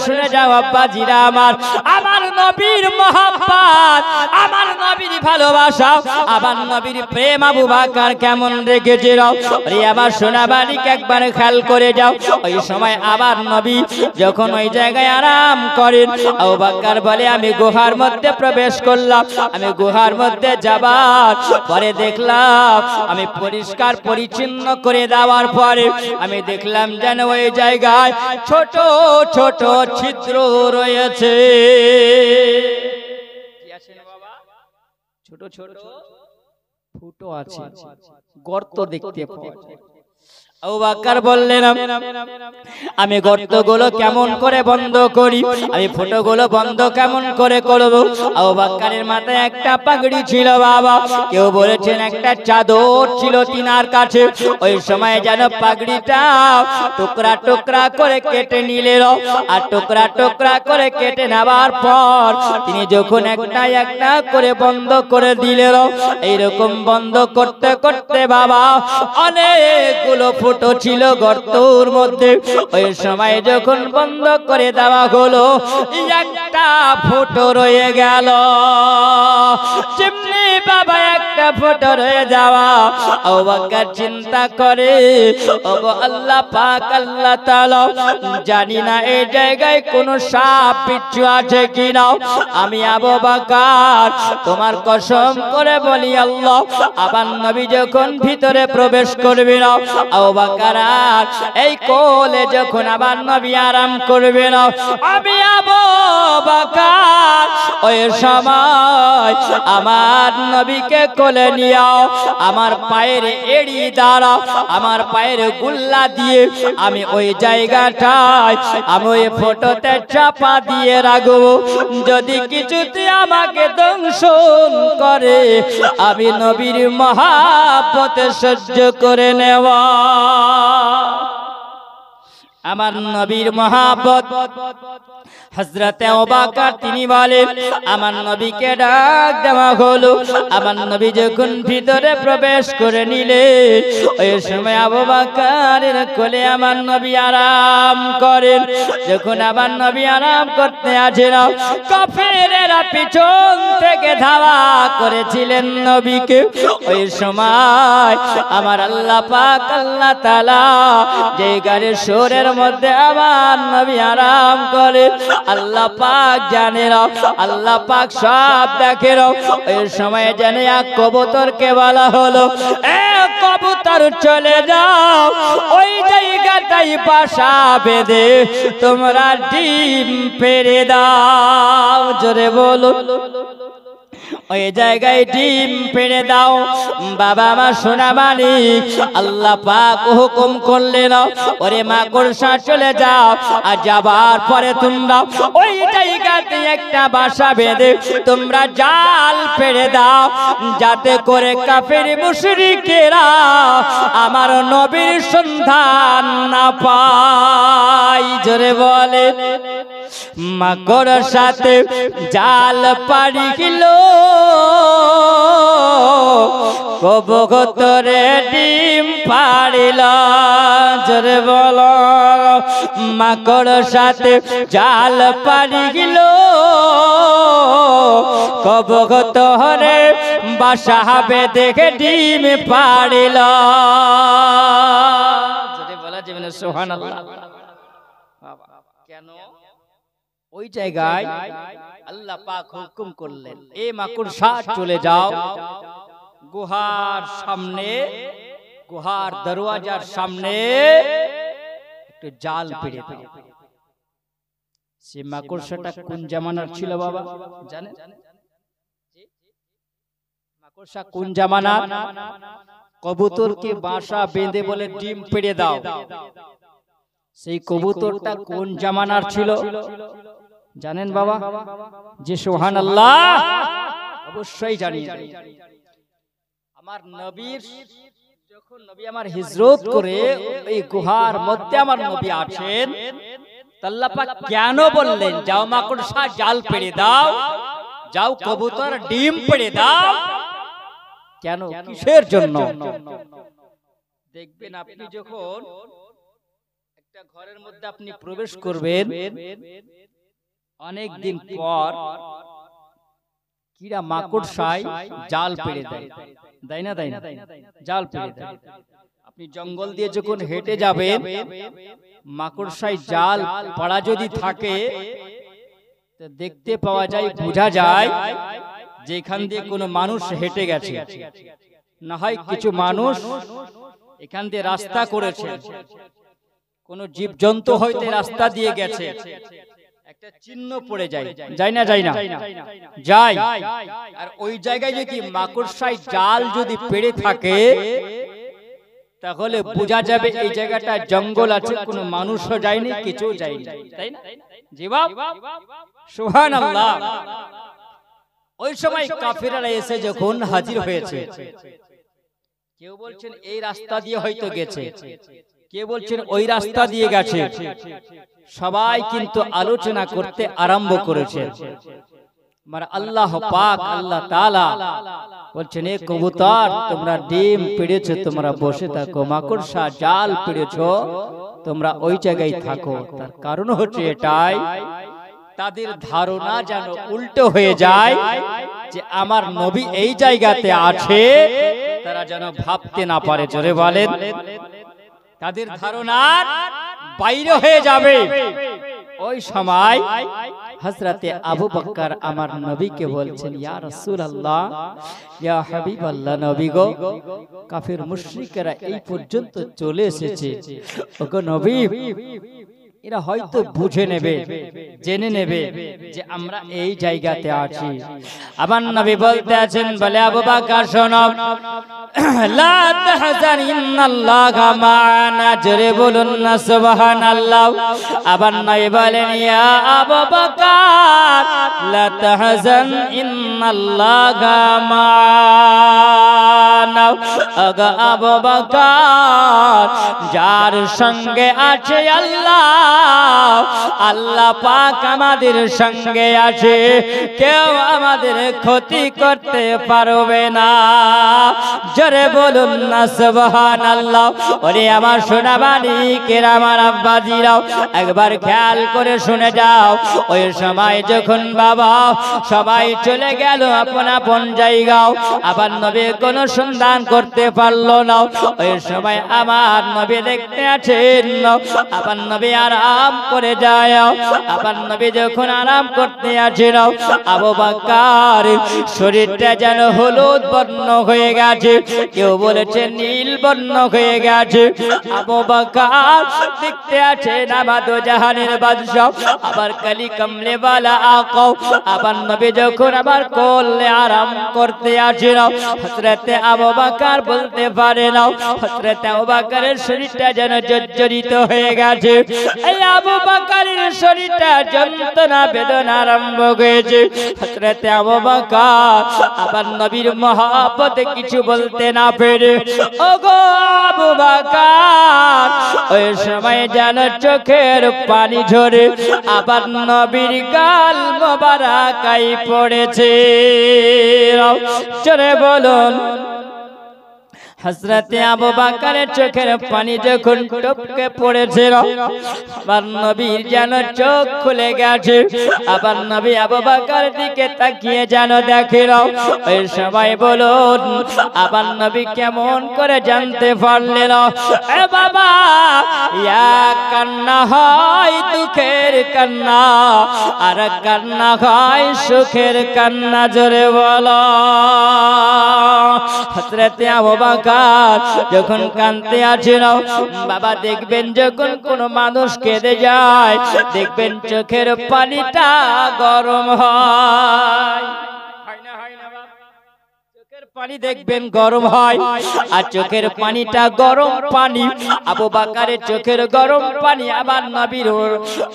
শুনে যাও আব্বাজিরা আমার, আমার নবীর মহব্বত, আমার নবীর ভালোবাসা, আমার নবীর প্রেম আবু বকর কেমন রেখেছিল। আরে আমার সোনা বাড়িকে একবার খেয়াল করে যাও। ওই সময় আবার নবী যখন ওই জায়গায় আরাম করেন, আবু বকর বলে আমি গুহার মধ্যে প্রবেশ করলাম। আমি গুহার মধ্যে যাবার পরে দেখলাম, আমি পরিষ্কার পরিচ্ছন্ন করে দেওয়ার পরে আমি দেখলাম যেন ওই জায়গায় ছোট ছোট ছিদ্র রয়েছে। ছোট ছোট ফুটো আছে, গর্ত দেখতে পাওয়া যায়। আবু বকর বললেন আমি গর্তগুলো কেমন করে বন্ধ করি, আমি ফুটোগুলো বন্ধ কেমন করে করব। আবু বকরের মাথায় একটা পাগড়ি ছিল বাবা, কেউ বলেছেন একটা চাদর ছিল তিনার কাছে। ওই সময় যেন পাগড়িটা টুকরা টুকরা করে কেটে নিলেন, আর টুকরা টুকরা করে কেটে নেবার পর তিনি যখন একটা একটা করে বন্ধ করে দিলেন, এইরকম বন্ধ করতে করতে বাবা অনেকগুলো ফুটো ছিল গর্তর মধ্যে। ওই সময় যখন বন্ধ করে দেওয়া হলো, একটা ফুটো রয়ে গেল। যেমনি বাবা একটা ফুটো রয়ে যাওয়া, আবু বকর চিন্তা করে ওগো আল্লাহ পাক, আল্লাহ তাআলা, জানি না এই জায়গায় কোনো সাপ বিচ্ছু আছে কিনা। আমি আবু বকর তোমার কসম করে বলি আল্লাহ, আমার নবী যখন ভিতরে প্রবেশ করবে না, আবু বকর এই কোলে যখন আমার নবী আরাম করবে না, আমি আবু বকর ওই সময় আমার নবীকে কোলে নিও, আমার পায়ের এড়ি দ্বারা, আমার পায়ের গুল্লা দিয়ে আমি ওই জায়গাটায় আমি ওই ফটোতে চাপা দিয়ে রাখবো। যদি কিছুতে আমাকে দংশন করে, আমি নবীর মহব্বতে সহ্য করে নেব। আমার নবীর মহব্বত হযরতে আবু বকর তিনি বলেন আমার নবীকে ডাক দেওয়া হলো। আমার নবী যখন ভিতরে প্রবেশ করে নিলেন, ওই সময় আবু বকরের কোলে আমার নবী আরাম করেন। যখন আমার নবী আরাম করতে আছেন, কাফেরেরা পিছন থেকে ধাওয়া করেছিলেন নবীকে। ওই সময় আমার আল্লাহ পাক, আল্লাহ তাআলা যে গাড়ির সুরের মধ্যে আমার নবী আরাম করে, আল্লাহ পাক জানে না, আল্লাহ পাক সব দেখে না। ওই সময় জানে এক কবুতরকে বলা হলো, এ কবুতর চলে যাও, ওই জায়গাটাই বাসা বেঁধে তোমরা ডিম পেড়ে দাও। জোরে বলো, ওই জায়গায় ডিম পেড়ে দাও। বাবা আমার সোনা মানিক, আল্লাহ পাক হুকুম করলেন, ওরে মাকড়সা চলে যাও, আর যাবার পরে তোমরা ওই জায়গাতে একটা বাসা বেঁধে তোমরা জাল পেড়ে দাও, যাতে করে কাফের মুশরিকেরা আমার নবীর সন্ধান না পায়। জোরে বলে, মাকড়সাতে জাল পাড়ি গেলো, কবুতরে ডিম পাড়িল। জোরে বলো, মাকড়সাতে জাল পাড়ি গেল, কবুতরে বাসা বেঁধে ডিম পাড়িল। জোরে বলা যাবে না সুবহানাল্লাহ। কেন ওই জায়গায় আল্লাহ পাক হুকুম করলেন, এ মাকড়সা চলে যাও, গুহার সামনে, গুহার দরওয়াজার সামনে একটু জাল পেড়ে দাও। সে মাকড়সাটা কোন জামানার ছিল বাবা জানেন? মাকড়সা কোন জামানার? কবুতরকে বাসা বেঁধে বলে ডিম পেড়ে দাও। সেই কবুতরটা কোন জামানার ছিল জানেন বাবা? যে সুবহানাল্লাহ, অবশ্যই জানি। আমার নবীর যখন নবী আমার হিজরত করে এই গুহার মধ্যে আমার নবী আছেন, আল্লাহ পাক কেন বললেন যাও মাকড়সা জাল পেড়ে দাও, যাও কবুতর ডিম পেড়ে দাও? কেন, কিসের জন্য? দেখবেন আপনি যখন একটা ঘরের মধ্যে আপনি প্রবেশ করবেন, অনেক দিন পর কিরা মাকড়সায় জাল পেড়ে দেয়, দেয় না দেয় না, জাল পেড়ে দেয়। আপনি জঙ্গল দিয়ে যখন হেঁটে যাবেন, মাকড়সায় জাল পড়া যদি থাকে দেখতে পাওয়া যায়, বোঝা যায় যে এখান দিয়ে কোনো মানুষ হেঁটে গেছে, না হয় কিছু মানুষ এখান দিয়ে রাস্তা করেছে, কোন জীবজন্তু হয়তো রাস্তা দিয়ে গেছে, একটা চিহ্ন পড়ে যায়, যায় না যায় না যায়। আর ওই জায়গায় যদি মাকড়সায় জাল যদি পেড়ে থাকে তাহলে বোঝা যাবে এই জায়গাটা জঙ্গল আছে, কোনো মানুষও যায়নি, কিছু যায়নি, তাই না? জি বাপ, সুবহানাল্লাহ। ওই সময় কাফিররা এসে যখন হাজির হয়েছে, কেউ বলছেন এই রাস্তা দিয়ে হয়তো গেছে, কেউ বলছেন ওই রাস্তা দিয়ে গেছে, সবাই কিন্তু আলোচনা করতে আরম্ভ করেছে। মানে আল্লাহ পাক, আল্লাহ তাআলা বলছেন, এ কবুতর তোমরা ডিম পেড়েছো, তোমরা বসে থাকো, মাকড়সা জাল পেড়েছো, তোমরা ওই জায়গায় থাকো। তার কারণ হচ্ছে এটাই, তাদের ধারণা যেন উল্টো হয়ে যায় যে আমার নবী এই জায়গাতে আছে, তারা যেন ভাবতে না পারে। জোরে বলেন, তাদের ধারণার বাইরে হয়ে যাবে। ওই সময় হযরতে আবু বকর আমার নবীকে বলছেন, ইয়া রাসূলুল্লাহ, ইয়া হাবিবাল্লাহ, নবী গো, কাফির মুশরিকরা এই পর্যন্ত চলে এসেছে, ওগো নবী, এরা হয়তো বুঝে নেবে, জেনে নেবে যে আমরা এই জায়গাতে আছি। আমার নবী বলতে আছেন, বলে আবু বকর শোনো, লা তাহজান ইন্নাল্লাহা মা'ানা, জোরে বলুন না সুবহানাল্লাহ। আবার নবী বলেন, ইয়া আবু বকর লা তাহজান ইন্নাল্লাহা মা'ানা, আগা আবু বকর, যার সঙ্গে আছে আল্লাহ, আল্লাহ পাক আমাদের সঙ্গে আছে, কেউ আমাদের ক্ষতি করতে পারবে না। জোরে বলুন না সুবহানাল্লাহ। ওরে আমার সোনাবানি কেরা, আমার আব্বাজিরাও, একবার খেয়াল করে শুনে যাও। ওই সময় যখন বাবা সবাই চলে গেল আপন আপন জায়গাও, আবার নবী কোনো সন্ধান করতে পারলো না। ওই সময় আমার নবী দেখতে আছেন, আবার নবী আরাম করে যায়। আবার নবী যখন আরাম করতে আছেন, আবু বকর শরীরটা যেন হলুদ বর্ণ হয়ে গেছে, কেউ বলেছে নীল বর্ণ হয়ে গেছে। আবু বকর দেখতে আছেন আমার দো জাহানের বাদশা, আবার কালি কমলে वाला আকা। আবার নবী যখন আবার কোলে আরাম করতে আছেন, হযরতে আবু বকর বলতে পারে না, হযরতে আবু বকরের শরীরটা যেন জর্জরিত হয়ে গেছে। এই আবু বকরের শরীরটা যন্ত্রণা বেদনা আরম্ভ হয়েছে। হযরতে আবু বকর আবার নবীর মহব্বত কিছু বলতে না পেরে, ওগো আবু বকর, ওই সময় যেন চোখের পানি ঝরে আবার নবীর গাল মোবারকাই পড়েছে। চলে বলুন, হযরতে আবু বকরের চোখের পানি যখন টপকে পড়েছিল, আবার নবীর যেন চোখ খুলে গেছে। আবার নবী আবু বকরের দিকে তাকিয়ে যেন দেখেন। ওই সবাই বলুন, আবার নবী কেমন করে জানতে পারলেন? এ বাবা, ইয়া কান্না হয় দুঃখের কান্না, আর কান্না হয় সুখের কান্না। জোরে বলো। হযরতে আবু বকর যখন কাঁদতে আছেন, বাবা দেখবেন যখন কোন মানুষ কেঁদে যায়, দেখবেন চোখের পানিটা গরম হয়, পানি দেখবেন গরম হয়, আর চোখের পানিটা গরম পানি। আবু বকরের চোখের গরম পানি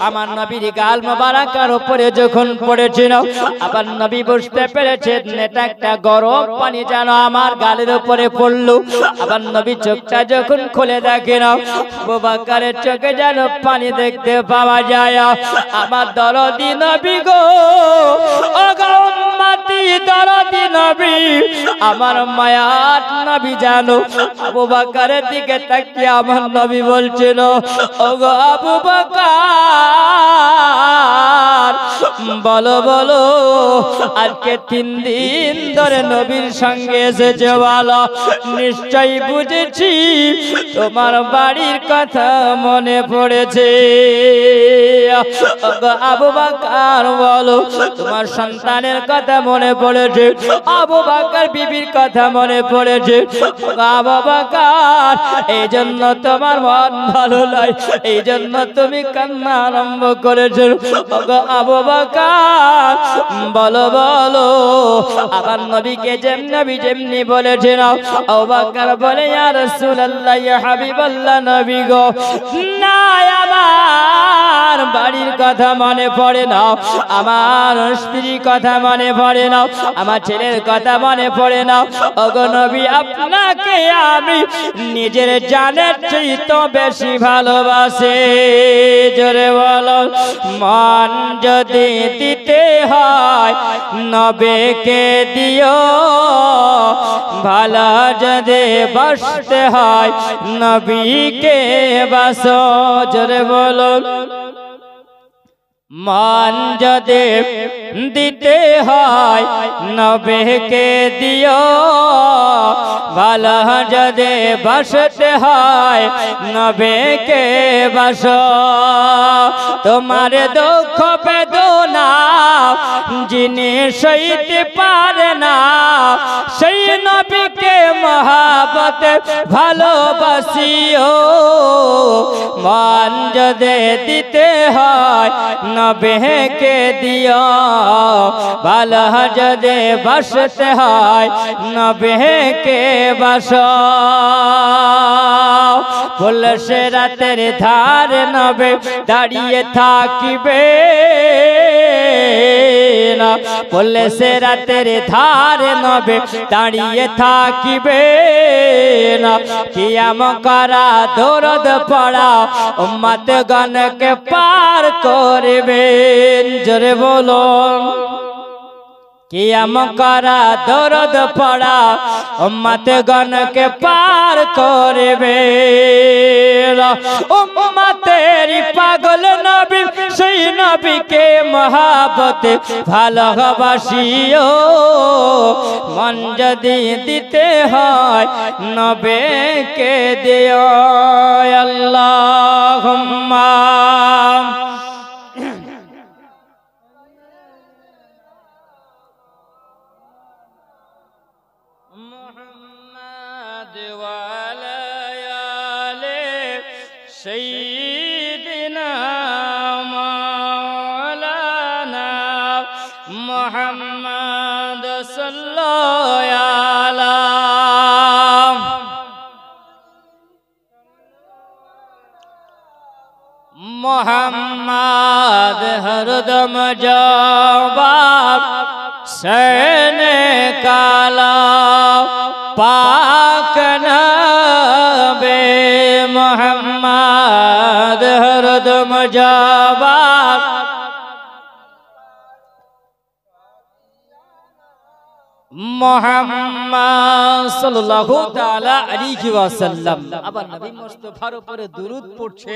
আমার নবীর গাল মোবারকের উপরে যখন পড়েছিল, আবার নবী বুঝতে পেরেছেন এটা একটা গরম পানি যেন আমার গালের উপরে পড়লো। আবার নবী চোখটা যখন খুলে দেখেন, আবু বকরের চোখে যেন পানি দেখতে পাওয়া যায়। আমার দরদি নবী গো, ও গো উম্মতি, দরদি নবী, আমার মায়ার নবী জানো, আবু বকরের দিকে তাকিয়ে আমার নবী বলছিল, ওগো আবু বকর, বলো বলো আজকে 3 দিন ধরে নবীর সঙ্গে এসেছে, বলো নিশ্চয়ই বুঝেছি তোমার বাড়ির কথা মনে পড়েছে। আবু বকর বলো তোমার সন্তানের কথা মনে পড়েছে, আবু বকর বিবির কথা মনে পড়েছে। আবু বকর এই জন্য তোমার মন ভালো নয়, এই জন্য তুমি কান্না আরম্ভ করেছো। আবু বকর বলো বলো আবার নবীকে যেমনি বলেছেন। আবু বকর বলে ইয়া রাসূলুল্লাহ ইয়া হাবিবাল্লাহ, নবী গো না, আমার বাড়ির কথা মনে পড়ে না, আমার স্ত্রীর কথা মনে পড়ে না, আমার ছেলের কথা মনে পড়ে না। ওগো নবী আপনাকে আমি নিজের জানের চেয়ে বেশি ভালোবাসি। জোরে বলো, মন যদি দিতে হয় নবীকে দিও, ভালো যদি বাসতে হয় নবীকে বাসো। জোরে বলো, মান যদি দিতে হয় নবীকে দিও, ভালো যদি বাসতে হয় নবীকে বাসো। তোমার দুঃখ বেদনা যিনি সইতে পারে না, সেই নবীকে মহাবত ভালোবাসিও। মান যদি দিতে হয় নবীকে দিও, ভালো যদি বাসতে হয় নবীকে বাসো। ফুলসে রাতের ধার নবী দাঁড়িয়ে থাকিবে না, ফুলসে রাতের ধার নবী দাঁড়িয়ে থাকিবে না। কিয়ামত করা দরদ পড়া উম্মত গণকে পার করবেন। জোরে বলুন, কিয়ামত করা দরদ পড়া উম্মত গণকে পার করবে। উম্মতের পাগল নবী, সেই নবীকে মহাবতে ভালোবাসিও। মন যদি দিতে হয় নবীকে দিও। আল্লাহুম্মা মুহাম্মাদ ওয়া আলা আলি সাইয়্যিদিনা মাওলানা মুহাম্মাদ সাল্লাল্লাহু আলা মুহাম্মাদ হরদম জবাব সেনে কালা পাক নবে মুহাম্মাদ হরদম জবাব মুহাম্মদ সাল্লাল্লাহু তাআলা আলাইহি ওয়াসাল্লাম। আবার নবী মুস্তাফার উপরে দুরূদ পড়ছে,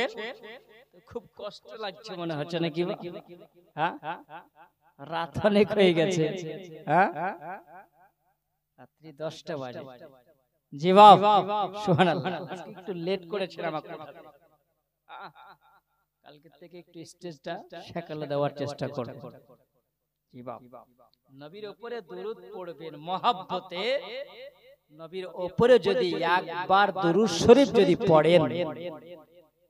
খুব কষ্ট লাগছে মনে হচ্ছে নাকি? হ্যাঁ, রাত অনেক হয়ে গেছে। হ্যাঁ, রাত্রি 10টা বাজে। জি বাবা, সুবহানাল্লাহ। একটু লেট করেছিলাম আপনাদের, কালকে থেকে একটু স্টেজটা সেকালে দেওয়ার চেষ্টা করব। জি বাবা, নবীর উপরে দুরূদ পড়বেন মহব্বতে। নবীর উপরে যদি একবার দুরূদ শরীফ যদি পড়েন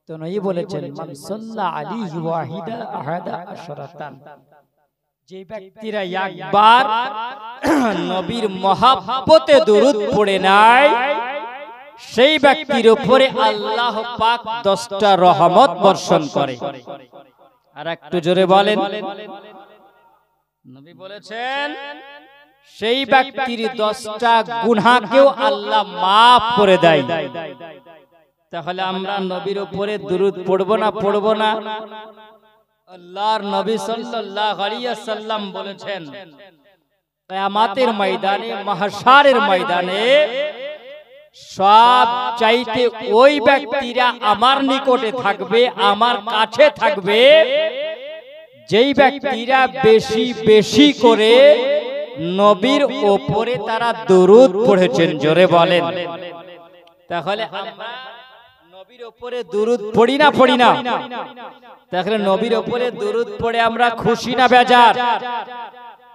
তো নবী বলেছেন মান সাল্লা আলাইহি ওয়াহিদা আহাদা আশরাতান, যে ব্যক্তিরা একবার নবীর মহব্বতে দুরূদ পড়ে নাই সেই ব্যক্তির উপরে আল্লাহ পাক 10টা রহমত বর্ষণ করে। আর একটু জোরে বলেন, নবী বলেছেন সেই ব্যক্তির 10টা গুনাহকেও আল্লাহ maaf করে দেয়। তাহলে আমরা নবীর উপরে দুরূদ পড়ব না? আল্লাহর নবী সাল্লাল্লাহু আলাইহি ওয়াসাল্লাম বলেছেন কিয়ামতের ময়দানে, মাহশারের ময়দানে সব চাইতে ওই ব্যক্তিরা আমার নিকটে থাকবে, আমার কাছে থাকবে, যেই ব্যক্তিরা বেশি বেশি করে নবীর উপরে তারা দরুদ পড়েছেন। জোরে বলেন। তাহলে আমরা নবীর উপরে দরুদ পড়ি না? তাহলে নবীর উপরে দরুদ পড়ে আমরা খুশি না বেজার?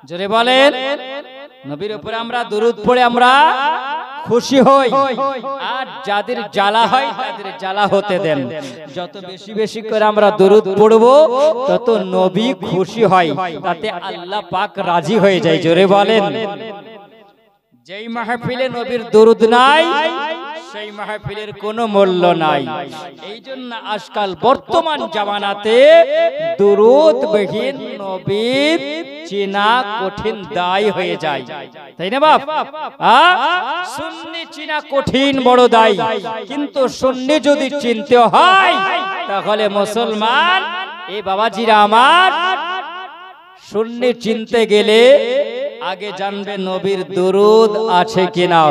জোরে বলেন। নবীর উপরে আমরা দরুদ পড়ে আমরা খুশি হই, আর যাদের জ্বালা হয় তাদের জ্বালা হতে দেন। যত বেশি বেশি করে আমরা দরুদ পড়ব তত নবী খুশি হয়, তাতে আল্লাহ পাক রাজি হয়ে যায়। জোরে বলেন। যেই মাহফিলে নবীর দরুদ নাই সেই মাহফিলের কোনো মূল্য নাই। এই জন্য আজকাল বর্তমান জামানাতে দরুদবিহীন নবীর চেনা কঠিন দায় হয়ে যায়, তাই না বাপ? সুন্নি চেনা কঠিন বড় দায়, কিন্তু সুন্নি যদি চিনতে হয় তাহলে মুসলমান, এই বাবাজিরা আমার, সুন্নি চিনতে গেলে আগে জানবে নবীর দরুদ আছে কিনা।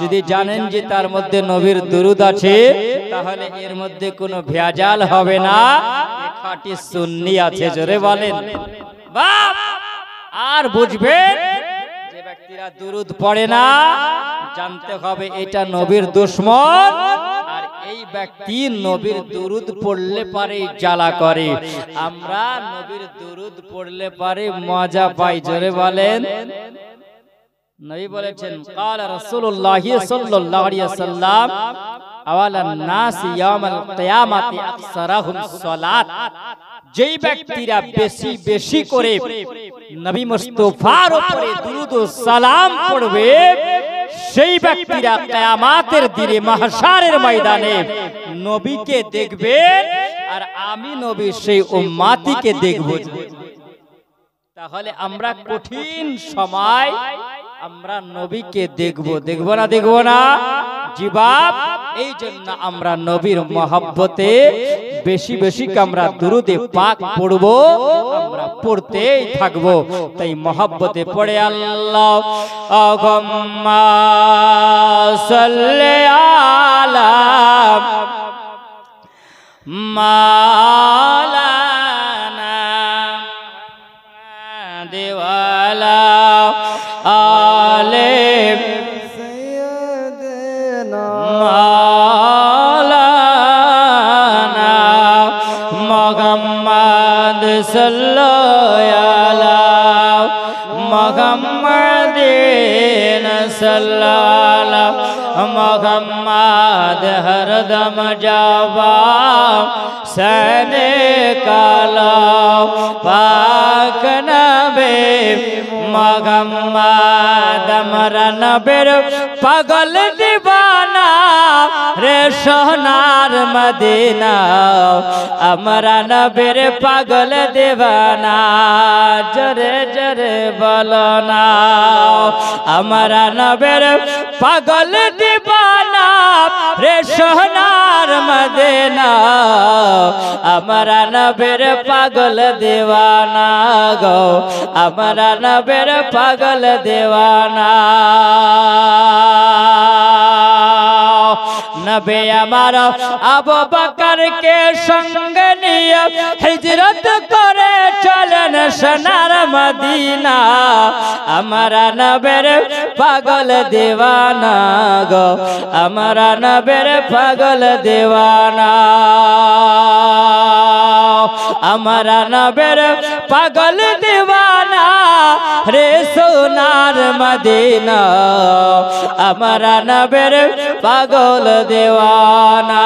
যদি জানেন যে তার মধ্যে নবীর দরুদ আছে, তাহলে এর মধ্যে কোনো ভেজাল হবে না, খাঁটি সুন্নি আছে। জোরে বলেন। বাপ আর বুঝবেন যে ব্যক্তিরা দরুদ পড়ে না, জানতে হবে এটা নবীর দুশমন, আর এই ব্যক্তি নবীর দরুদ পড়লে পারে জ্বালা করে। আমরা নবীর দরুদ পড়লে পারে মজা পাই। জোরে বলেন। নবী বলেছেন, ক্বালা রাসূলুল্লাহ সাল্লাল্লাহু আলাইহি ওয়াসাল্লাম, আওয়ালান নাস ইয়াউমাল কিয়ামাতি আকসারুহুম সালাত। যেই ব্যক্তিরা বেশি বেশি করে নবী মুস্তাফার উপরে দুরূদ ও সালাম পড়বে, সেই ব্যক্তিরা কিয়ামতের দিনে মাহশারের ময়দানে নবীকে দেখবে, আর আমি নবী সেই উম্মতিকে দেখব। তাহলে আমরা কঠিন সময় আমরা নবীকে দেখব না? জিবাব। এই জন্য আমরা নবীর মহব্বতে বেশি বেশি আমরা দুরুদে পাক পড়ব, আমরা পড়তেই থাকবো। তাই মহব্বতে পড়ে আল্লাহুম্মা সাল্লি আলা মাওলানা দেওয়ালা আলে সাইয়্যিদিনা মাওলানা মুহাম্মদ সাল্লাল্লাহু আলা মুহাম্মাদিন সাল্লাল্লাহু মুহাম্মদ হরদম জাবা সনে কালা পাক নবে মুহাম্মদ আমরা নবের পাগল দিবানা রে সোনার মদিনা, আমরা নবের পাগল দিবানা। জোরে জোরে বলো না, আমরা নবের পাগল দিবানা রে সোনার মদিনা, আমরা নবের পাগল দিবানা গো, আমরা নবের পাগল দিবানা। নবী আমার আবু বকরকে সঙ্গে নিয়ে হিজরত করে চলেন সোনার মদিনা, আমরা নবীর পাগল দিওয়ানা গো, আমরা নবীর পাগল দিওয়ানা, আমরা নবীর পাগল দিওয়ানা রে সোনার মদিনা, আমরা নবীর পাগল দিওয়ানা।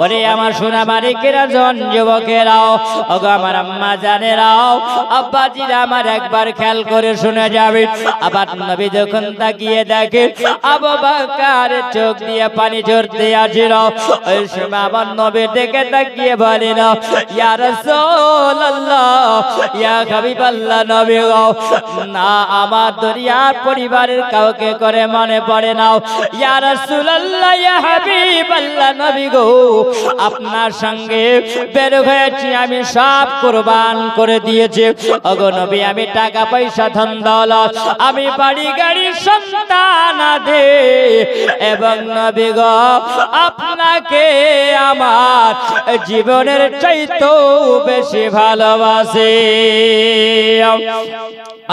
ওরে আমার সোনা মালিকেরা, জন যুবকেরাও, ওগো আমার আম্মা জানেরাও, আব্বাজিরা আমার একবার খেয়াল করে শুনে যাবে। আবার নবী যখন তাকিয়ে দেখে আবু বকর চোখ দিয়ে পানি ঝরতে আসিল, ওই সময় আবার নবীর দিকে তাকিয়ে বলেন, ইয়া রাসূলুল্লাহ ইয়া হাবিবাল্লাহ নবী গো না আমার দুনিয়ার পরিবারের কাউকে করে মনে পড়ে নাও ইয়া রাসূলুল্লাহ ইয়া হাবিবাল্লাহ নবী গো আপনার সঙ্গে বের হয়েছি আমি সব কুরবান করে দিয়েছি ওগো নবী আমি টাকা পয়সা ধন দৌলত আমি বাড়ি গাড়ি সন্তান আদে এবং নবী গো আপনাকে আমার জীবনের চাইতেও বেশি ভালোবাসি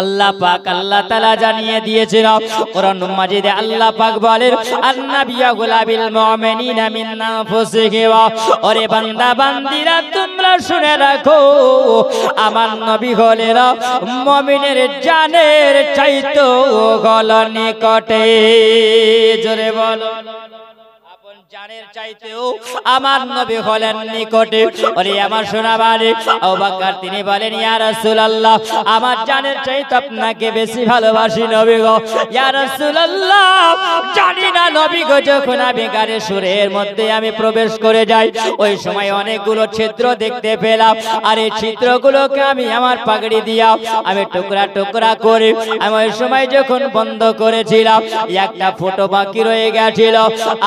আল্লাহ পাক আল্লাহ তাআলা জানিয়ে দিয়েছেন কোরআন মাজিদে আল্লাহ পাক বলেন আন্নাবিয়া গুলাবিল মুমিনিনা মিন আনফুসিহিম ওরে বান্দা বান্দিরা তোমরা শুনে রাখো আমার নবী হলেন মুমিনের জানের চাইতেও গল নিকটে জোরে বলো জানের চাইতেও আমার নবী হলেন নিকটে ওরে আমার শোনাবারে আবু বকর তিনি বলেন ইয়া রাসূলুল্লাহ আমার জানের চাইতে আপনাকে বেশি ভালোবাসি নবী গো ইয়া রাসূলুল্লাহ জানি না নবী গো যখন আমি গাড়ির সুরের মধ্যে আমি প্রবেশ করে যাই ওই সময় অনেকগুলো ছিদ্র দেখতে পেলাম আর এই ছিদ্রগুলোকে আমি আমার পাগড়ি দিয়া আমি টুকরা টুকরা করে আমি ওই সময় যখন বন্ধ করেছিলাম একটা ফটো বাকি রয়ে গেছিল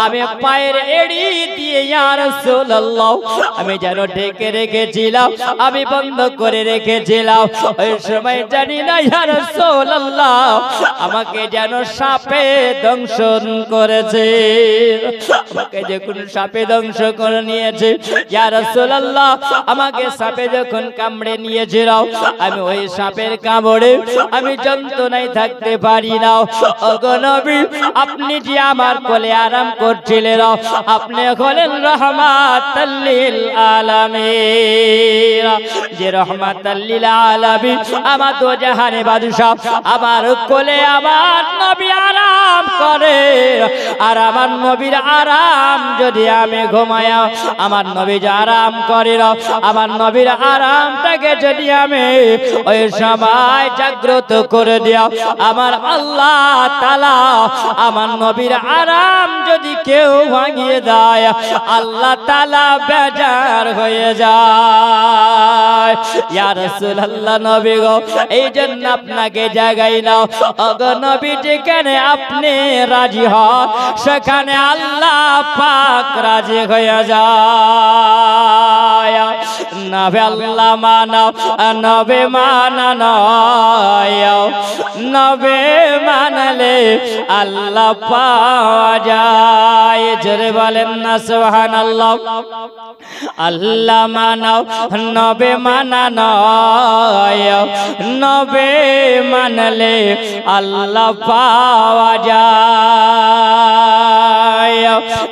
আমি পায়ের এড়ি দিয়ে ইয়া রাসূলুল্লাহ আমি যেন ঢেকে রেখেছিলাম আমি বন্ধ করে রেখেছিলাম ওই সময় জানি না ইয়া রাসূলুল্লাহ আমাকে যেন সাপে দংশন করেছে আমাকে যখন সাপে দংশন করে নিয়েছে ইয়া রাসূলুল্লাহ আমাকে সাপে যখন কামড়ে নিয়েছিল আমি ওই সাপের কামড়ে আমি যন্ত্রণায় থাকতে পারি না ওগো নবী আপনি যে আমার কোলে আরাম করছিলেন আপনি হলেন রাহমাতাল লিল আলামিন যে রাহমাতাল লিল আলামিন আমার দো জাহানের বাদশা আমার কোলে আমার নবী আরাম করে আর আমার নবীর আরাম যদি আমি ঘুমায় আমার নবী যে আরাম করে আমার নবীর আরামটাকে যদি আমি ওই সময় জাগ্রত করে দিও আমার আল্লাহ তাআলা আমার নবীর আরাম যদি কেউ ভাঙিয়ে দেয় আল্লাহ তাআলা বেজার হয়ে যায় ইয়া রাসূলুল্লাহ নবী গো এই জন্য আপনাকে জাগাই নাও ওগো নবী যেখানে আপনি রাজি হন সেখানে আল্লাহ পাক রাজি হয়ে যায় নবী আল্লাহ মানো নবী মানানো নবী মানলে আল্লাহ পাওয়া যায় জোরে বলেন না সুবহানাল্লাহ আল্লাহ মানো নবী মানানো নবী মানলে আল্লাহ পাওয়া যায়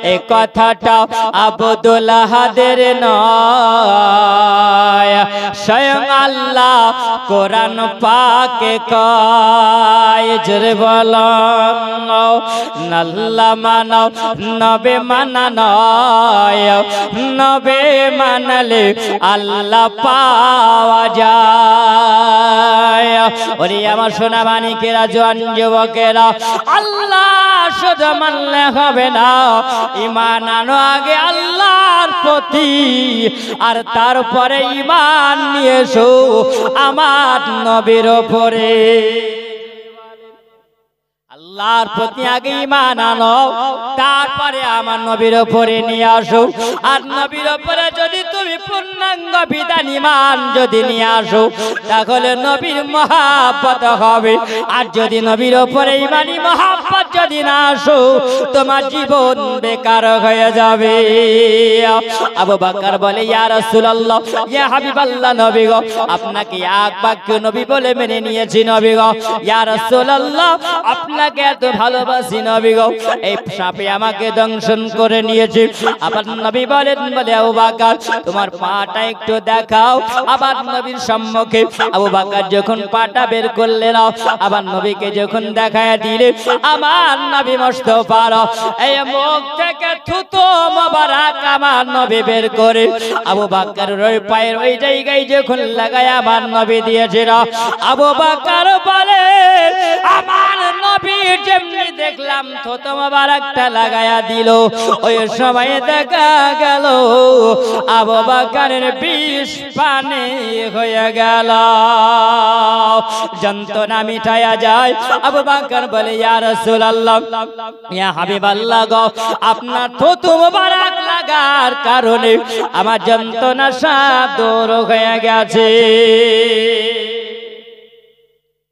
এই কথাটা আব্দুল্লাহদের নয় স্বয়ং আল্লাহ কোরআন পাকে কয় জোরে বলেন আল্লাহ মানো নবী মানানো নবী মানলে আল্লাহ পাওয়া যায় ওরে আমার সোনা মানিকেরা জোয়ান যুবকেরা আল্লাহ শুধু মানলে হবে না ঈমান আনো আগে আল্লাহর প্রতি আর তারপরে ঈমান নিয়ে এসো আমার নবীর উপরে আল্লাহর প্রতি আগে ঈমান আনো তারপরে আমার নবীর উপরে নিয়ে আসো আর নবীর উপরে যদি তুমি পূর্ণাঙ্গ বিধান ঈমান যদি নিয়ে আসো তাহলে নবীর মহব্বত হবে আর যদি নবীর উপরে ঈমানি মহব্বত যদি না আসো তোমার জীবন বেকার হয়ে যাবে আবু বকর বলে ইয়া রাসূলুল্লাহ ইয়া হাবিবাল্লাহ নবী গো আপনাকে এক বাক্য নবী বলে মেনে নিয়েছি নবী গো ইয়া রাসূলুল্লাহ আপনাকে এত ভালোবাসি নবী গো এই সাপে আমাকে দংশন করে নিয়েছে আবার নবী বলেন বলে আবু বকর তোমার পাটা একটু দেখাও আবার নবীর সম্মুখে আবু বকর যখন পাটা বের করলেন আবার নবীকে যখন দেখায় দিলে আমার নবী মুস্তাফার এই মুখ থেকে থুতু মোবারক আমার নবী বের করে আবু বকর ওই পায়ের ওই জায়গায় যখন লাগায় আমার নবী দিয়েছিল আবু বকর বলে আমার নবী নবীর যেমনি দেখলাম থুতু মোবারকটা লাগায়া দিল, ওই সময় দেখা গেল আবু বকরের বিষ পানি হয়ে গেল। যন্ত্রণা মিটায়া যায়। আবু বকর বলে, ইয়া রাসূলুল্লাহ, ইয়া হাবিবাল্লাহ গো, আপনার থুতু মোবারক লাগার কারণে আমার যন্ত্রণা সব দূর হয়ে গেছে।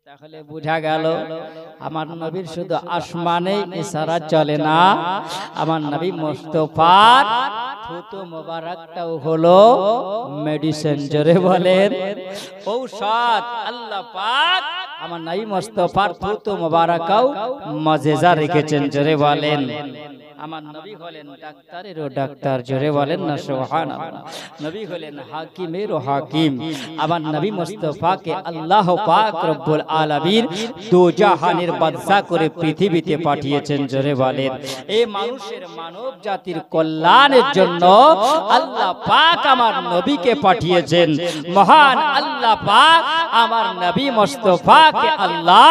তাহলে বোঝা গেল আমার নবীর শুধু আসমানে ইশারা চলে না, আমার নবী মুস্তাফার থুতু মোবারকটাও হলো মেডিসিন। জোরে বলেন ঔষধ। আল্লাহ পাক আমার নবী মুস্তাফার থুতু মোবারকও মজেজা রেখেছেন। জোরে বলেন আমার নবী হলেন ডাক্তারেরও ডাক্তার। জোরে বলেন না সুবহানাল্লাহ। নবী হলেন হাকিমেরও হাকিম। আমার নবী মুস্তাফাকে আল্লাহ পাক রব্বুল আলামিন দু জাহানের বাদশা করে পৃথিবীতে পাঠিয়েছেন। জোরে বলেন এই মানুষের মানব জাতির কল্যাণের জন্য আল্লাহ পাক আমার নবীকে পাঠিয়েছেন। মহান আল্লাহ পাক আমার নবী মুস্তাফাকে আল্লাহ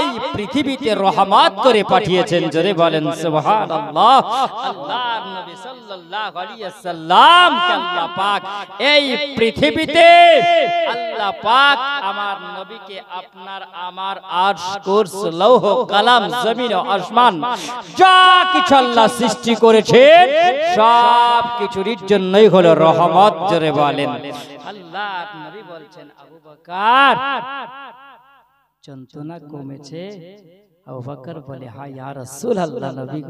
এই পৃথিবীতে রহমত করে পাঠিয়েছেন। জোরে বলেন সুবহানাল্লাহ। আল্লাহর নবী সাল্লাল্লাহু আলাইহি ওয়াসাল্লাম কে আল্লাহ পাক এই পৃথিবীতে আল্লাহ পাক আমার নবীকে আপনার আমার আরশ কুরসি লৌহ কলম জমিন ও আসমান যা কিছু আল্লাহ সৃষ্টি করেছেন সব কিছুর জন্যই হলো রহমত। জোরে বলেন আল্লাহর নবী বলছেন, আবু বকর যন্ত্রণা কমেছে? আবু বকর বলে, হ্যাঁ ইয়া রাসূলুল্লাহ, নবী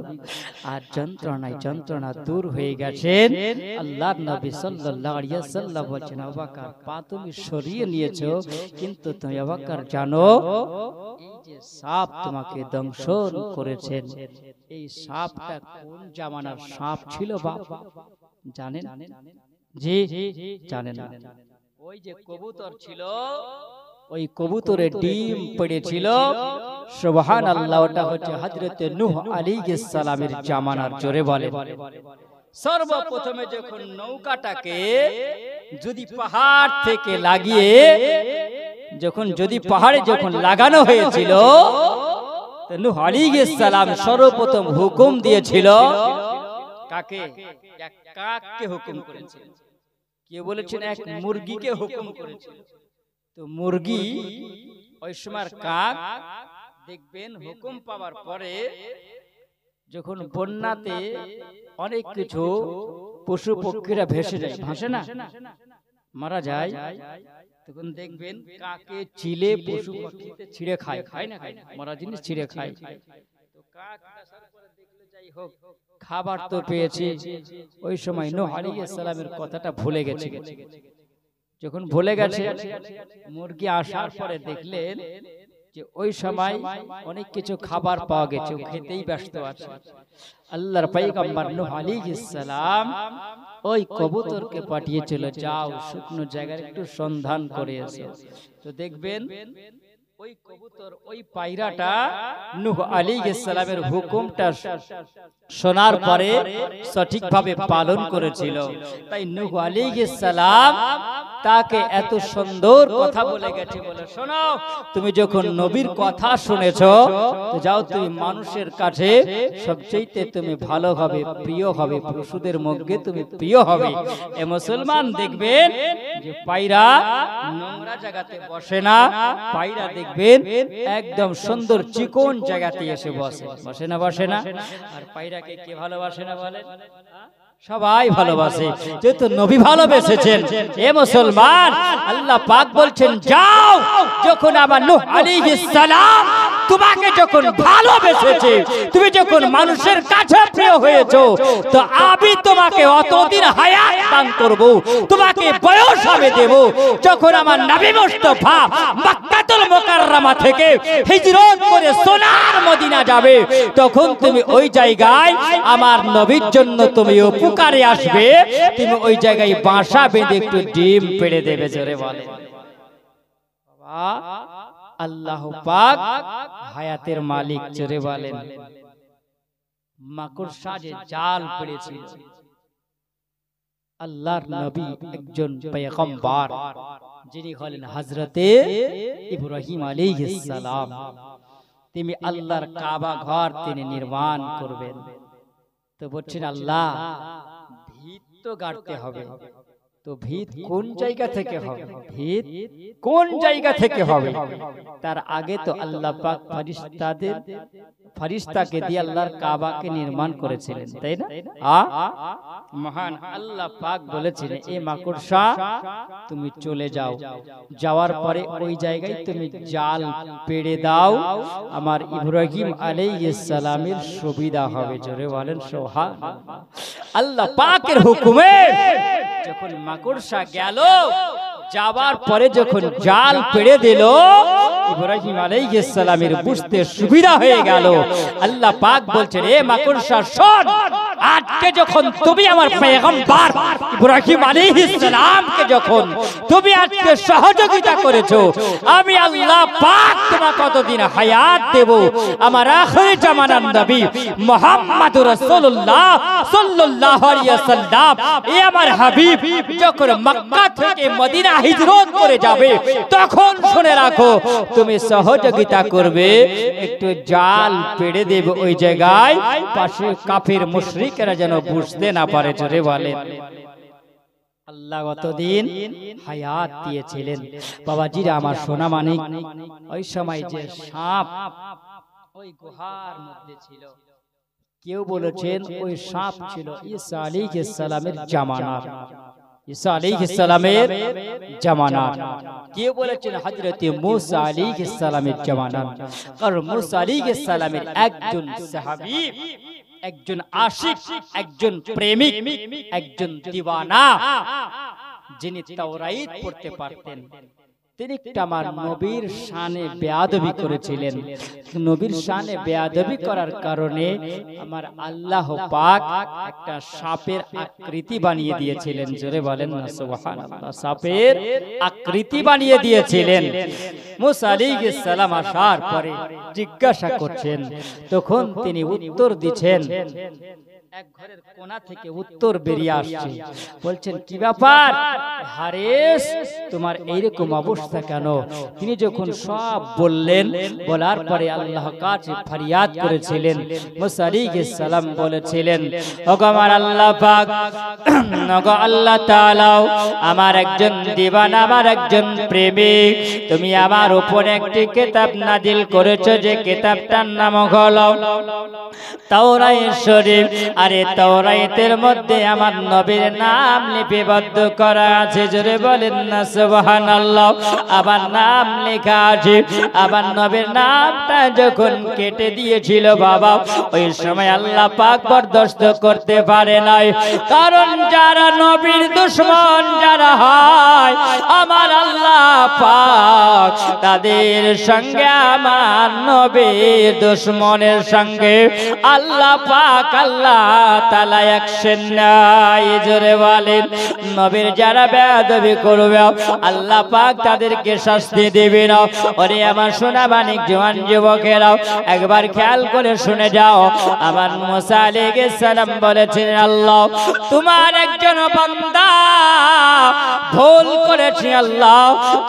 আর যন্ত্রণা দূর হয়ে গেছেন। আল্লাহর নবী সাল্লাল্লাহু আলাইহি ওয়াসাল্লাম বলেন, আবু বকর পা তুমি সরিয়ে নিয়েছো, কিন্তু তুমি আবু বকর জানো এই যে সাপ তোমাকে দংশন করেছেন, এই সাপটা কোন জামানার সাপ ছিল বাবা জানেন? জি জানেন না। ওই যে কবুতর ছিল, ওই কবুতরের ডিম পড়েছিল, সুবহানাল্লাহ, ওটা হচ্ছে হযরতে নূহ আলাইহিস সালামের জামানার। জোরে বলেন সর্বপ্রথমে যখন নৌকাটাকে যদি পাহাড় থেকে লাগিয়ে যদি পাহাড়ে যখন লাগানো হয়েছিল, নূহ আলাইহিস সালাম সর্বপ্রথম হুকুম দিয়েছিল কাকে? এক কাককে হুকুম করেছিল। কে বলেছেন? এক মুরগিকে হুকুম করেছিল। তো মুরগি ওই সময় কাক দেখবেন হুকুম পাওয়ার পরে যখন বন্যাতে অনেক কিছু পশু পক্ষীরা ভেসে যায়, ভাসে না, মারা যায়, তখন দেখবেন কাকে চিলে পশু পক্ষীতে ছিঁড়ে খায়। খায় না? খায় না, মরা জিনিস ছিঁড়ে খায়। তো কাক দেখলো যাই হোক খাবার তো পেয়েছি। ওই সময় নূহ আলাইহিস সালামের কথাটা ভুলে গেছে। যখন ভুলে গেছে, মুরগি আসার পরে দেখলেন যে ওই সময় অনেক কিছু খাবার পাওয়া গেছে, খেতেই ব্যস্ত আছে। আল্লাহর পয়গম্বর নূহ আলাইহিস সালাম ওই কবুতরকে পাঠিয়েছিল, যাও শুকনো জায়গায় একটু সন্ধান করে এসো। তো দেখবেন ওই কবুতর, ওই পায়রাটা নূহ আলাইহিস সালামের হুকুমটা শোনার পরে সঠিকভাবে পালন করেছিল। তাই নূহ আলাইহিস সালাম তাকে এত সুন্দর কথা বলে গেছে, বলে শোনো, তুমি যখন নবীর কথা শুনেছো, তো যাও তুমি মানুষের কাছে সবচেয়ে তুমি ভালো হবে, প্রিয় হবে, পশুদের মধ্যে তুমি প্রিয় হবে। এ মুসলমান দেখবেন যে পায়রা নোংরা জায়গাতে বসে না, পায়রা দেখবেন একদম সুন্দর চিকন জায়গাতে এসে বসে। বসে না? বসে না? আর পায়রাকে কে ভালোবাসে না বলেন? সবাই ভালোবাসে, যেহেতু নবী ভালোবেসেছেন। এ মুসলমান, আল্লাহ পাক বলছেন, যাও, যখন আমার নূহ আলাইহিস সালাম তোমাকে যখন ভালোবেসেছে, তুমি যখন মানুষের কাছে প্রিয় হয়েছো, তো আমি তোমাকে অতদিন হায়াত দান করব, তোমাকে বয়স আমি দেব। যখন আমার নবী মুস্তাফা মক্কাতুল মুকাররমা থেকে হিজরত করে সোনার মদিনা যাবে, তখন তুমি ওই জায়গায় আমার নবীর জন্য তুমি উপকারে আসবে, তুমি ওই জায়গায় বাসা বেঁধে একটু ডিম পেড়ে দেবে। জোরে বলে বাবা, আল্লাহ পাক হায়াতের মালিক। জোরে বলেন মাকড়সা যে জাল পেড়েছিল, আল্লাহর নবী একজন পয়গম্বর, যিনি হলেন হযরতে ইব্রাহিম আলাইহিস সালাম। তিনি আল্লাহর কাবা ঘর তিনি নির্মাণ করবেন। তো বলছেন আল্লাহ ভিত তো গাড়তে হবে, তো ভিত কোন জায়গা থেকে হবে, ভিত কোন জায়গা থেকে হবে? তার আগে তো আল্লাহ পাক ফেরেশতাকে দিয়ে আল্লাহর কাবাকে নির্মাণ করেছিলেন, তাই না? মহান আল্লাহ পাক বলেছিলেন এ মাকড়সা তুমি চলে যাও, যাওয়ার পরে ওই জায়গায় তুমি জাল পেড়ে দাও, আমার ইব্রাহিম আলাইহিস সালামের সুবিধা হবে। জোরে বলেন সুবহানাল্লাহ। আল্লাহ পাকের হুকুমে যখন মাকড়সা গেল, যাবার পরে যখন জাল পেড়ে দিল, ইব্রাহিম আলাইহিস সালামের বুঝতে সুবিধা হয়ে গেল। আল্লাহ পাক বলছেন এ মাকড়সা শোন, আজকে যখন তুমি আমার পয়গম্বর ইব্রাহিম আলাইহিস সালামকে যখন তুমি আজকে সহযোগিতা করেছো, আমি আল্লাহ পাক তোমাকে কতদিন হায়াত দেব। আমার আখির জামানার নবী মুহাম্মদুর রাসূলুল্লাহ সাল্লাল্লাহু আলাইহি ওয়াসাল্লাম এ আমার হাবিব যখন মক্কা থেকে মদিনা হিজরত করে যাবে, তখন শুনে রাখো তুমি সহযোগিতা করবে, একটু জাল পেড়ে দেবে ওই জায়গায়, পাশে কাফির মুশরিকরা যেন বুঝতে না পারে। জোরে বলেন আল্লাহ কতদিন হায়াত দিয়েছিলেন। বাবাজিরা আমার সোনা মানিক, ওই সময় যে সাপ ওই গুহার মধ্যে ছিল, কেউ বলেছেন ওই সাপ ছিল ঈসা আলাইহিস সালামের জামানার, ঈসা আলাইহিস সালামের জামানার। কেউ বলেছেন হযরত মুসা আলাইহিস সালামের জামানার। কারণ মুসা আলাইহিস সালামের একজন সাহাবী, একজন আশিক, একজন প্রেমিক, একজন দিওয়ানা, যিনি তাওরাত পড়তে পারতেন, তিনি আমার নবীর শানে বেয়াদবি করেছিলেন। নবীর শানে বেয়াদবি করার কারণে আমার আল্লাহ পাক একটা সাপের আকৃতি বানিয়ে দিয়েছিলেন। জোরে বলেন না সুবহানাল্লাহ। সাপের আকৃতি বানিয়ে দিয়েছিলেন। মুসা আলাইহিস সালাম আসার পরে জিজ্ঞাসা করছেন, তখন তিনি উত্তর দিচ্ছেন, এক ঘরের কোণা থেকে উত্তর বেরিয়ে আসছে, বলছেন কি ব্যাপার হারেস, তোমার এইরকম অবস্থা কেন? তিনি যখন সব বললেন, বলার পরে আল্লাহ কাছে ফরিয়াদ করেছিলেন। মুসা আলাইহিস সালাম বলেছিলেন, ওগো আমার আল্লাহ পাক, ওগো আল্লাহ তাআলা, আমার একজন দিওয়ানা, আমার একজন প্রেমিক, তুমি আমার উপর একটি কিতাব নাজিল করেছো, যে কিতাবটার নাম হলো তাওরাত শরীফ। আরে তাওরাতের মধ্যে আমার নবীর নাম লিপিবদ্ধ করা আছে। জোরে বলেন না সুবহানাল্লাহ। আবার নাম লেখা আছে। আবার নবীর নামটা যখন কেটে দিয়েছিল বাবা, ওই সময় আল্লাহ পাক বরদাস্ত করতে পারে নাই। কারণ যারা নবীর দুশমন যারা হয়, আমার আল্লাহ পাক তাদের সঙ্গে আমার নবীর দুশমনের সঙ্গে আল্লাহ পাক আল্লাহ তাআলা অ্যাকশন নাই। জোরে বলেন নবীর যারা বেয়াদবি করবে আল্লাহ পাক তাদেরকে শাস্তি দিবে না। ওরে আমার সোনা মানিক জওয়ান যুবকেরা, একবার খেয়াল করে শুনে যাও। আমার মুসা আলাইহিস সালাম বলেছেন, আল্লাহ তোমার একজন বান্দা ভুল করেছে, আল্লাহ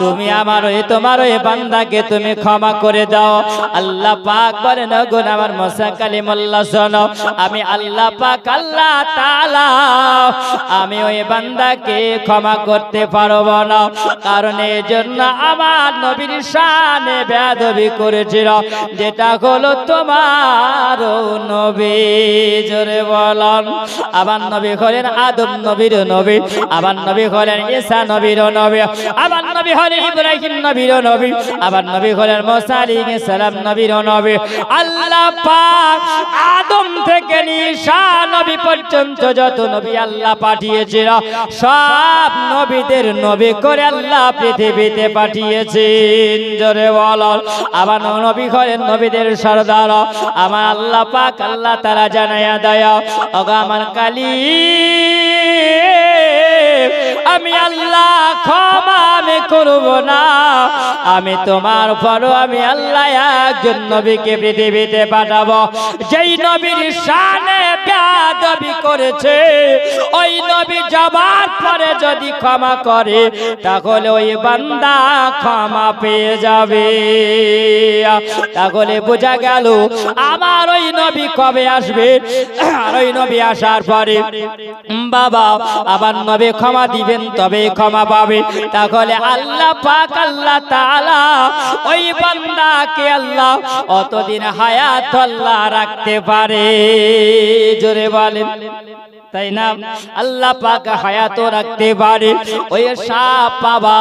তুমি আমার তোমার ওই বান্দাকে তুমি ক্ষমা করে দাও। আল্লাহ পাক বলেন, গো আমার মুসা কালিমুল্লাহ শোনো, আমি আল্লাহ পাক আল্লাহ তাআলা আমি ওই বান্দাকে ক্ষমা করতে পারবো না। কারণ এই জন্য আমার নবীর শানে বেয়াদবি করেছিল, যেটা হলো তোমার নবী। জোরে বলেন আবার নবী হলেন আদম নবীর নবী, আবার নবী হলেন ঈসা নবীর নবী, আবার নবী হলেন ইব্রাহিম নবীর নবী, আবার নবী হলেন মুসা আলাইহিস সালাম নবীর নবী। আল্লাহ পাক আদম থেকে ঈসা নবী পর্যন্ত যত নবী আল্লাহ পাঠিয়েছিল, সব নবীদের নবী করে আল্লাহ পৃথিবীতে পাঠিয়েছেন। জোরে বলেন আবার নবী হলেন নবীদের সরদার। আমার আল্লাহ পাক আল্লাহ তাআলা জানায়া দয়া, ওগো আমার কালী আমি আল্লাহ ক্ষমা আমি করব না। আমি তোমার পরও আমি আল্লাহ একজন নবীকে পৃথিবীতে পাঠাবো, যেই নবীর শানে বেয়াদবি করেছে ওই নবী যাবার পরে যদি ক্ষমা করে তাহলে ওই বান্দা ক্ষমা পেয়ে যাবে। তাহলে বোঝা গেল আমার ওই নবী কবে আসবে, আর ওই নবী আসার পরে বাবা আবার নবী ক্ষমা দিবেন তবে ক্ষমা পাবে। তাহলে আল্লাহ পাক আল্লাহ তাআলা ওই বান্দাকে আল্লাহ অতদিন হায়াত আল্লাহ রাখতে পারে, জোরে বলেন তাই না? আল্লাহ পাক হায়াতও রাখতে পারে। ওই সাপ বাবা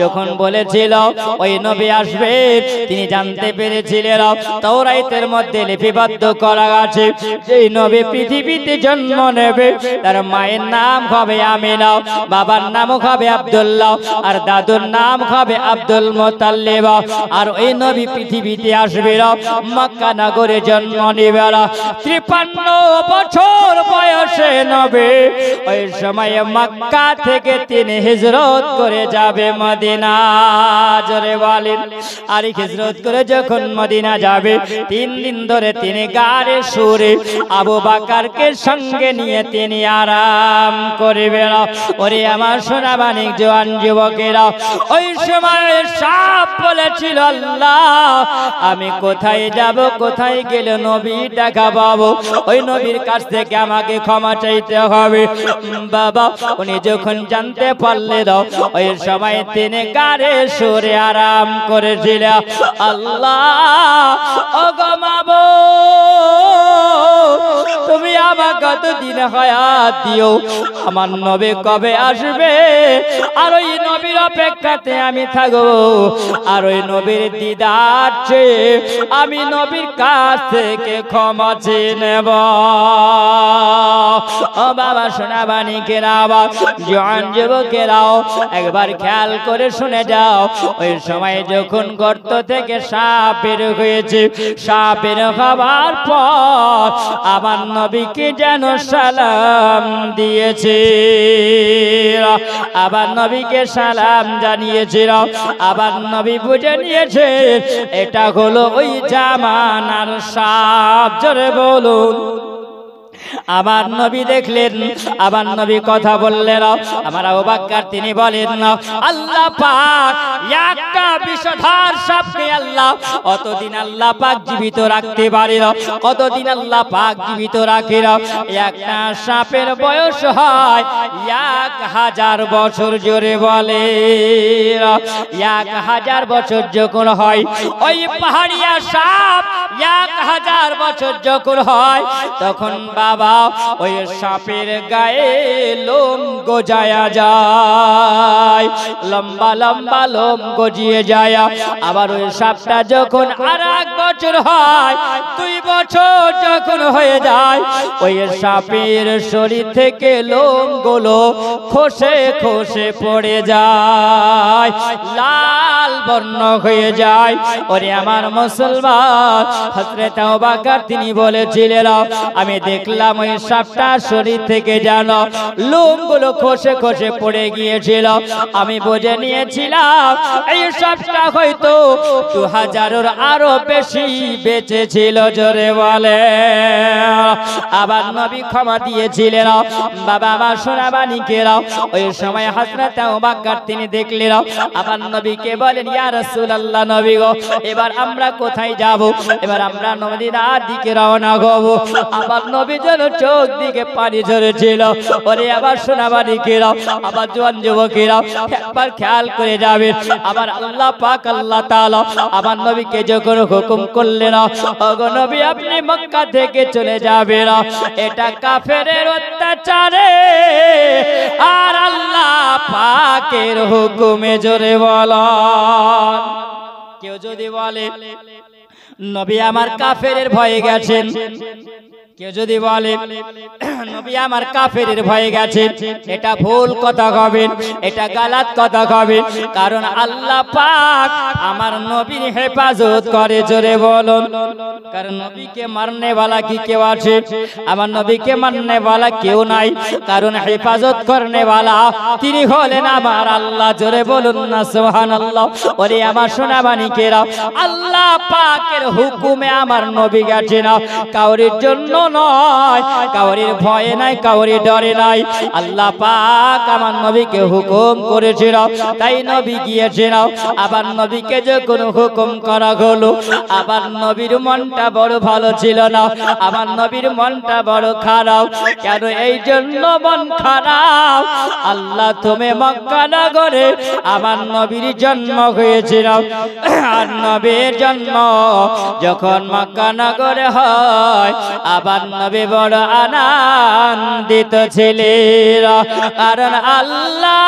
যখন বলেছিল ওই নবী আসবে তিনি জানতে পেরেছিলেন তাওরাতের মধ্যে লিপিবদ্ধ করা আছে যেই নবী পৃথিবীতে জন্ম নেবে তার মায়ের নাম হবে আমিনা, বাবার নাম হবে আব্দুল্লাহ, আর দাদুর নাম হবে আব্দুল মুতাল্লিব। আর ওই নবী পৃথিবীতে আসবে মক্কা নগরে জন্ম নেবে। 53 বছর বয়সে নবী ওই সময় মক্কা থেকে তিনি হিজরত করে যাবে মদিনা, জোরে বলেন। আর হিজরত করে যখন মদিনা যাবে 3 দিন ধরে তিনি গারে সুরে আবু বকরকে সঙ্গে নিয়ে তিনি আরাম করবেন। ওরে আমার সোনা মানিক জওয়ান যুবকেরা, ওই সময় সাপ বলেছিল আল্লাহ আমি কোথায় যাব, কোথায় গেলে নবী দেখা পাবো, ওই নবীর কাছ থেকে আমাকে ক্ষমা চাইতে হবে। বাবা উনি যখন জানতে পারলেন ওই সময় তিনি গারে সুরে আরাম করেছিল। আল্লাহ ওগো মাবুদ তুমি আমাকে কতদিন হায়াত দিও, আমার নবী কবে আসবে, আর ওই নবীর অপেক্ষাতে আমি থাকবো, আর ওই নবীর দিদার চেয়ে আমি নবীর কাছ থেকে ক্ষমা চেয়ে নেব। ও বাবা সোনা বাণীকেরাও জওয়ান যুবকেরাও একবার খেয়াল করে শুনে যাও। ওই সময় যখন গর্ত থেকে সাপ বের হয়েছে, সাপ বের হবার পর আমার নবীকে যেন সালাম দিয়েছে, আবার নবীকে সালাম জানিয়েছিল। আবার নবী বুঝে নিয়েছে এটা হলো ওই জামানার সাপ, জোরে বলুন। আমার নবী দেখলেন, আবার নবী কথা বললেন। আমার আবু বকর তিনি বলেন আল্লাহ পাক একটা বিষধর সাপকে আল্লাহ অতদিন আল্লাহ পাক জীবিত রাখতে পারে, কতদিন আল্লাহ পাক জীবিত রাখে। একটা সাপের বয়স হয় 1000 বছর, জোরে বলে 1000 বছর যখন হয় ওই পাহাড়িয়া সাপ 1000 বছর যখন হয় তখন বাবা ওই সাপের গায়ে লোম গজায়া যায়, লম্বা লম্বা লোম গজিয়ে যায়। আবার ওই সাপটা যখন আর 1 বছর হয়, 2 বছর যখন হয়ে যায় ওই সাপের শরীর থেকে লোম গুলো খসে খসে পড়ে যায়, লাল বর্ণ হয়ে যায়। ওরে আমার মুসলমান, হযরত আবু বকর তিনি বলেছিলেন আমি দেখলাম ওই সাপটা শরীর থেকে যেন লোমগুলো খসে খসে পড়ে গিয়েছিল। আমি বুঝে নিয়েছিলাম এই সাপটা হয়তো 2000-এর আরো বেশি বেঁচে ছিল, জোরে বলে। আবার নবী ক্ষমা দিয়েছিলেন। বাবা আমার সোনা বাণীকেরা ওই সময় হযরত আবু বকর তিনি দেখলেন। আবার নবীকে বলেন ইয়া রাসূলুল্লাহ, নবী গো এবার আমরা কোথায় যাব, এবার আমরা মদিনার দিকে রওনা হব। আবার নবী যেন চোখ দিকে পানি ঝরেছিল। ওরে আবার সোনা বাণীকেরা, আবার জওয়ান যুবকেরা একবার খেয়াল করে যাবেন। আবার আল্লাহ পাক আল্লাহ তাআলা আবার নবীকে যখন হুকুম করলেন ওগো নবী আপনি মক্কা থেকে চলে যাবেন, এটা কাফেরের অত্যাচারে আর আল্লাহ পাকের হুকুমে, জোরে বলেন। কেউ যদি বলে নবী আমার কাফেরের ভয়ে গেছেন, কেউ যদি বলে নবী আমার কাফেরের ভয়ে গেছে, এটা ভুল কথা হবে, এটা গালাত কথা হবে। কারণ আল্লাহ পাক আমার নবীর হেফাজত করে, জোরে বলুন। কারণ নবীকে মারনে वाला কি কেউ আছে? আমার নবীকে মারনে वाला কেউ নাই। কারণ হেফাজত করনে वाला তিনি হলেন আমার আল্লাহ, জোরে বলুন না সুবহানাল্লাহ। ওরে আমার সোনামানিকেরা, আল্লাহ পাকের হুকুমে আমার নবী গেছে না, কাউরির জন্য নয়, কাউরির ভয়ে নাই, কাউরির ডরে নাই। আল্লাহ পাক আমার নবীকে হুকুম করেছিল, তাই নবী গিয়েছিল। আবার নবীকে যখন হুকুম করা হলো, আবার নবীর মনটা বড় ভালো ছিল না, আমার নবীর মনটা বড় খারাপ। কেন এই জন্য মন খারাপ? আল্লাহ তুমি মক্কা নগরে আমার নবীর জন্ম হয়েছিল, আর নবীর জন্ম যখন মক্কা নগরে হয়, আবার নবী বড় আনন্দিত ছিলেন। কারণ আল্লাহ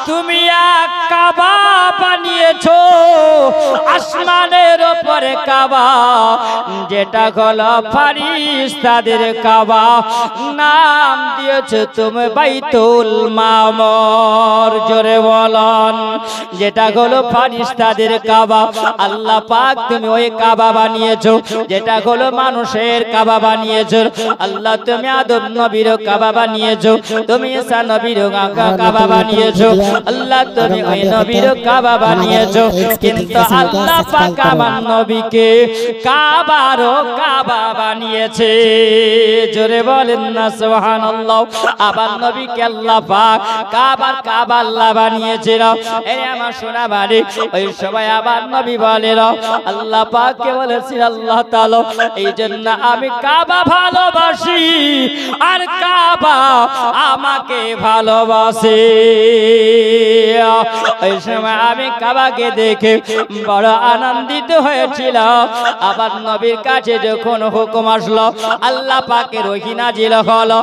তুমি এক কাবা বানিয়েছো, আসমানের উপরে কাবা, যেটা হলো ফেরেশতাদের কাবা। নাম দিয়েছো তুমি বাইতুল মামুর, জোরে বলুন। যেটা হলো ফেরেশতাদের কাবা, আল্লাহ পাক তুমি ওই কাবা বানিয়েছো, যেটা হলো মানুষের কাবা বানিয়েছো। আল্লাহ তুমি আদম নবীর কাবা বানিয়েছো, তুমি ঈসা নবীর কাবা বানিয়েছো, আল্লাহ তুমি ওই নবীর কাবা বানিয়েছো। কিন্তু আল্লাহ পাক আমার নবীকে কাবারও কাবা বানিয়েছে, জোরে বলেন না সুবহানাল্লাহ। আবার নবীকে আল্লাহ পাক কাবার কাবা আল্লাহ বানিয়েছিল। এই আমার সোনা বাড়ি, ওই সময় আবার নবী বলেন আল্লাহ পাককে বলেছিল আল্লাহ তাআলা এই জন্য আমি কাবা ভালোবাসি, আর কাবা আমাকে ভালোবাসে। ওই সময় আমি কাবাকে দেখে বড় আনন্দিত হয়েছিল। আবার নবীর কাছে যখন হুকুম আসলো, আল্লাহ পাকের ওহী নাজিল হলো,